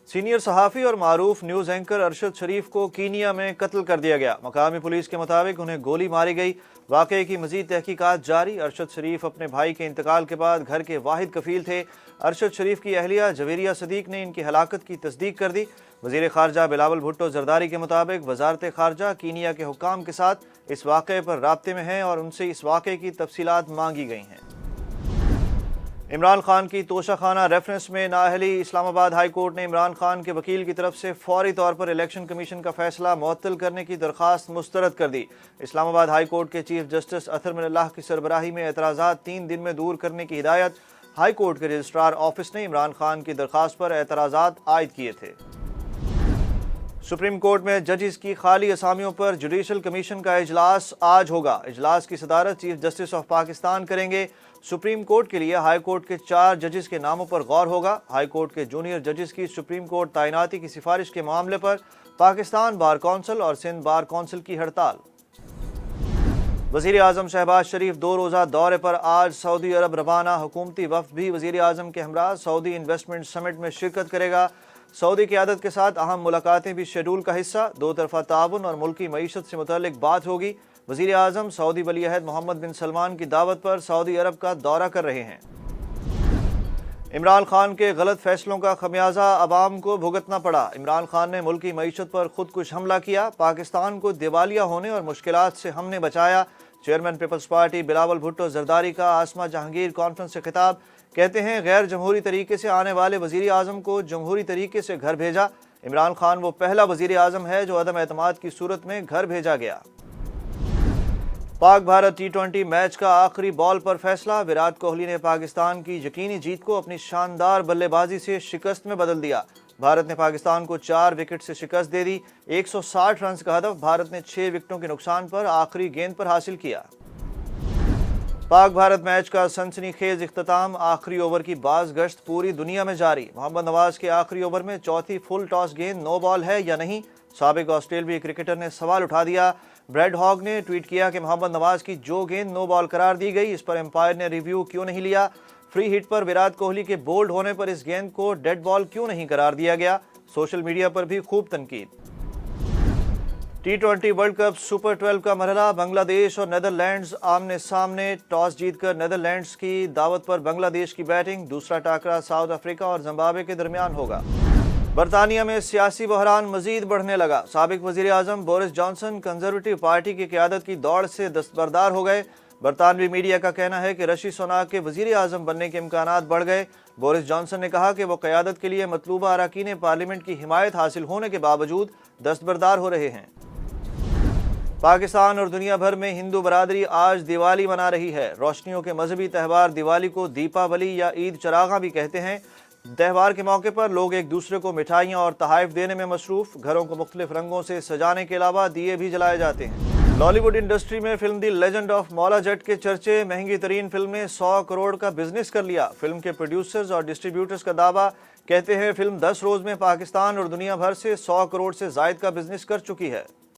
Senior सहाफ़ी और मारूफ news anchor Arshad शरीफ को कीनिया में कत्ल कर दिया गया। मकामी पुलिस के मुताबिक उन्हें गोली मारी गई। वाक़े की मज़ीद तहकीकात जारी। अरशद शरीफ अपने भाई के इंतकाल के बाद घर के वाहिद कफील थे। अरशद शरीफ की अहलिया जवेरिया सदीक ने इनकी हलाकत की तस्दीक कर दी। वज़ीर ख़ारजा बिलावल भुट्टो ज़रदारी के मुताबिक वज़ारत ख़ारजा कीनिया के हुक्काम के साथ इस वाक़े पर राब्ते में है और उनसे इस वाक़े की तफसीलात मांगी गई हैं। इमरान खान की तोशाखाना रेफरेंस में नाअहली। इस्लामाबाद हाई कोर्ट ने इमरान खान के वकील की तरफ से फौरी तौर पर इलेक्शन कमीशन का फैसला मुअत्तल करने की दरख्वास्त मुस्तरद कर दी। इस्लामाबाद हाई कोर्ट के चीफ जस्टिस अतर मिनल्लाह की सरबराही में एतराज़ात 3 दिन में दूर करने की हिदायत हाई कोर्ट के रजिस्ट्रार ऑफिस ने इमरान खान की दरख्वास्त पर एतराज़ात आयद किए थे। सुप्रीम कोर्ट में जजिस की खाली असामियों पर जुडिशल कमीशन का इजलास आज होगा। इजलास की सदारत चीफ जस्टिस ऑफ पाकिस्तान करेंगे। सुप्रीम कोर्ट के लिए हाई कोर्ट के 4 जजिस के नामों पर गौर होगा। हाई कोर्ट के जूनियर जजिस की सुप्रीम कोर्ट तैनाती की सिफारिश के मामले पर पाकिस्तान बार कौंसिल और सिंध बार कौंसिल की हड़ताल। वज़ीर आज़म शहबाज शरीफ 2 रोज़ा दौरे पर आज सऊदी अरब रवाना। हुकूमती वफ़द भी वज़ीर आज़म के हमरा सऊदी इन्वेस्टमेंट समिट में शिरकत करेगा। सऊदी क़यादत के साथ अहम मुलाकातें भी शेड्यूल का हिस्सा। 2 तरफ़ा ताउन और मुल्की मईशत से मुतल्लिक बात होगी। वज़ीर आज़म सऊदी वली अहद मोहम्मद बिन सलमान की दावत पर सऊदी अरब का दौरा कर रहे हैं। इमरान खान के गलत फैसलों का खमियाजा अवाम को भुगतना पड़ा। इमरान खान ने मुल्की मईशत पर खुदकुश हमला किया। पाकिस्तान को दिवालिया होने और मुश्किलात से हमने बचाया। Chairman People's Party Bilawal Bhutto Zardari का आसमा जहांगीर कॉन्फ्रेंस से खिताब। कहते हैं गैर जमहूरी तरीके से आने वाले वज़ीर आज़म को जमहूरी तरीके से घर भेजा। इमरान खान वो पहला वज़ीर आज़म है जो अदम एतमाद की सूरत में घर भेजा गया। पाक भारत T20 मैच का आखिरी बॉल पर फैसला। विराट कोहली ने पाकिस्तान की यकीनी जीत को अपनी शानदार बल्लेबाजी से शिकस्त में बदल दिया। भारत ने पाकिस्तान को 4 विकेट से शिकस्त दे दी। 160 रन का हदफ भारत ने 6 विकेटों के नुकसान पर आखिरी गेंद पर हासिल किया। पाक भारत मैच का सनसनीखेज इख्तिताम। आखिरी ओवर की बाज गश्त पूरी दुनिया में जारी। मोहम्मद नवाज के आखिरी ओवर में चौथी फुल टॉस गेंद नो बॉल है या नहीं। साबिक ऑस्ट्रेलियाई क्रिकेटर ने सवाल उठा दिया। ब्रैड हॉग ने ट्वीट किया कि मोहम्मद नवाज की जो गेंद नो बॉल करार दी गई, इस पर एम्पायर ने रिव्यू क्यों नहीं लिया। फ्री हिट पर विराट कोहली के बोल्ड होने पर इस गेंद को डेड बॉल क्यों नहीं करार दिया गया। सोशल मीडिया पर भी खूब तनकीद। T20 वर्ल्ड कप सुपर 12 का मरहला। बांग्लादेश और नेदरलैंड्स आमने सामने। टॉस जीतकर नेदरलैंड्स की दावत पर बांग्लादेश की बैटिंग। दूसरा टाकरा साउथ अफ्रीका और जिम्बाब्वे के दरमियान होगा। बरतानिया में सियासी बहरान मजीद बढ़ने लगा। साबिक वज़ीर आज़म बोरिस जॉनसन कंजर्वेटिव पार्टी की क़यादत की दौड़ से दस्तबरदार हो गए। बरतानवी मीडिया का कहना है कि ऋषि सुनाक के वज़ीर आज़म बनने के इम्कानात बढ़ गए। बोरिस जॉनसन ने कहा कि वो क़यादत के लिए मतलूबा अरकान पार्लियामेंट की हिमायत हासिल होने के बावजूद दस्तबरदार हो रहे हैं। पाकिस्तान और दुनिया भर में हिंदू बरादरी आज दिवाली मना रही है। रोशनियों के मजहबी त्यौहार दिवाली को दीपावली या ईद चरागा भी कहते हैं। त्यौहार के मौके पर लोग एक दूसरे को मिठाइयाँ और तोहफे देने में मसरूफ़। घरों को मुख्तलिफ रंगों से सजाने के अलावा दिए भी जलाए जाते हैं। बॉलीवुड इंडस्ट्री में film the legend of Maula Jatt के चर्चे। महंगी तरीन फिल्म ने 100 करोड़ का बिजनेस कर लिया। फिल्म के प्रोड्यूसर्स और डिस्ट्रीब्यूटर्स का दावा। कहते हैं फिल्म 10 रोज़ में पाकिस्तान और दुनिया भर से 100 करोड़ से ज़ायद का बिजनेस कर चुकी है।